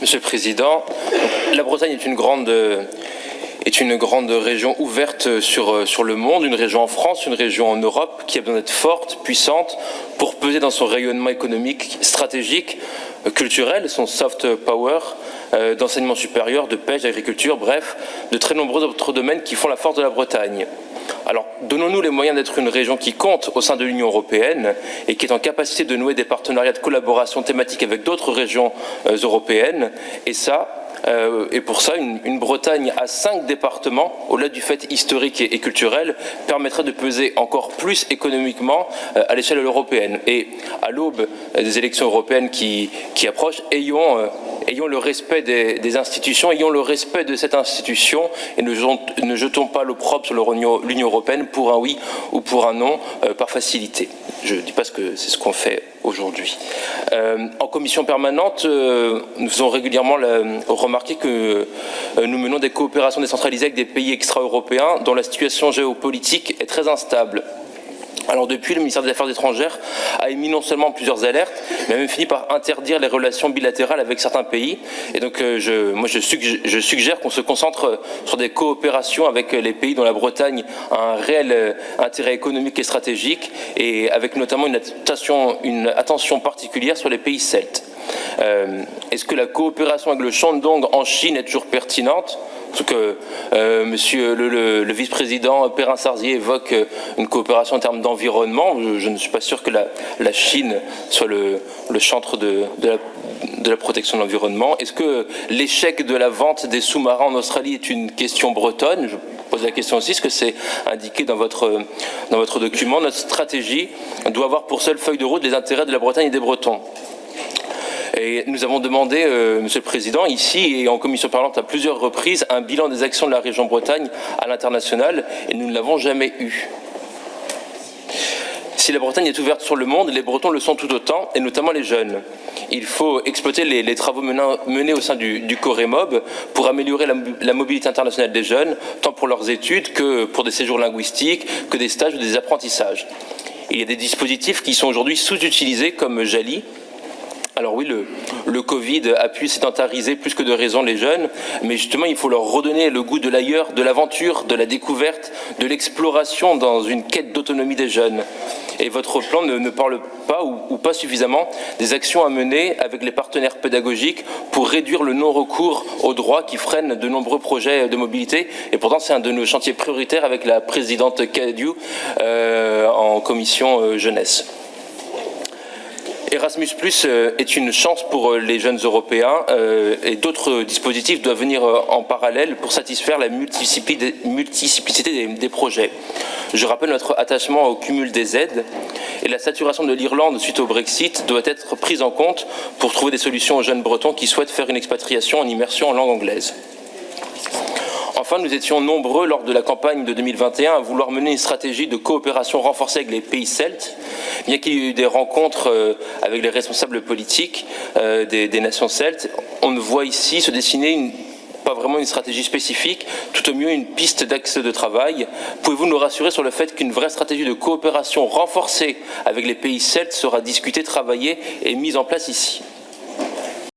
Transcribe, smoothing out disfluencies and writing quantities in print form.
Monsieur le Président, la Bretagne est une grande région ouverte sur le monde, une région en France, une région en Europe qui a besoin d'être forte, puissante, pour peser dans son rayonnement économique, stratégique, culturel, son soft power, d'enseignement supérieur, de pêche, d'agriculture, bref, de très nombreux autres domaines qui font la force de la Bretagne. Alors, donnons-nous les moyens d'être une région qui compte au sein de l'Union européenne et qui est en capacité de nouer des partenariats de collaboration thématique avec d'autres régions européennes. Et pour ça, une Bretagne à 5 départements, au-delà du fait historique et culturel, permettrait de peser encore plus économiquement à l'échelle européenne. Et à l'aube des élections européennes qui approchent, ayons le respect des institutions, ayons le respect de cette institution et ne jetons pas l'opprobre sur l'Union européenne pour un oui ou pour un non par facilité. Je ne dis pas que c'est ce qu'on fait aujourd'hui. En commission permanente, nous faisons régulièrement remarquer que nous menons des coopérations décentralisées avec des pays extra-européens dont la situation géopolitique est très instable. Alors depuis, le ministère des Affaires étrangères a émis non seulement plusieurs alertes, mais a même fini par interdire les relations bilatérales avec certains pays. Et donc je suggère qu'on se concentre sur des coopérations avec les pays dont la Bretagne a un réel intérêt économique et stratégique, et avec notamment une attention particulière sur les pays celtes. Est-ce que la coopération avec le Shandong en Chine est toujours pertinente? Parce que monsieur le vice-président Perrin-Sarzier évoque une coopération en termes d'environnement. Je ne suis pas sûr que la Chine soit le chantre de la protection de l'environnement. Est-ce que l'échec de la vente des sous-marins en Australie est une question bretonne? Je pose la question aussi, est-ce que c'est indiqué dans votre document? Notre stratégie doit avoir pour seule feuille de route les intérêts de la Bretagne et des Bretons. Et nous avons demandé, Monsieur le Président, ici et en commission parlementaire à plusieurs reprises, un bilan des actions de la région Bretagne à l'international, et nous ne l'avons jamais eu. Si la Bretagne est ouverte sur le monde, les Bretons le sont tout autant, et notamment les jeunes. Il faut exploiter les travaux menés au sein du Coremob pour améliorer la mobilité internationale des jeunes, tant pour leurs études que pour des séjours linguistiques, que des stages ou des apprentissages. Il y a des dispositifs qui sont aujourd'hui sous-utilisés comme Jali. Alors oui, le Covid a pu sédentariser plus que de raison les jeunes, mais justement il faut leur redonner le goût de l'ailleurs, de l'aventure, de la découverte, de l'exploration dans une quête d'autonomie des jeunes. Et votre plan ne parle pas ou pas suffisamment des actions à mener avec les partenaires pédagogiques pour réduire le non-recours aux droits qui freinent de nombreux projets de mobilité. Et pourtant c'est un de nos chantiers prioritaires avec la présidente Cadieu en commission jeunesse. Erasmus+ est une chance pour les jeunes européens et d'autres dispositifs doivent venir en parallèle pour satisfaire la multiplicité des projets. Je rappelle notre attachement au cumul des aides et la saturation de l'Irlande suite au Brexit doit être prise en compte pour trouver des solutions aux jeunes Bretons qui souhaitent faire une expatriation en immersion en langue anglaise. Enfin, nous étions nombreux lors de la campagne de 2021 à vouloir mener une stratégie de coopération renforcée avec les pays celtes. Bien qu'il y ait eu des rencontres avec les responsables politiques des nations celtes, on ne voit ici se dessiner pas vraiment une stratégie spécifique, tout au mieux une piste d'axe de travail. Pouvez-vous nous rassurer sur le fait qu'une vraie stratégie de coopération renforcée avec les pays celtes sera discutée, travaillée et mise en place ici ?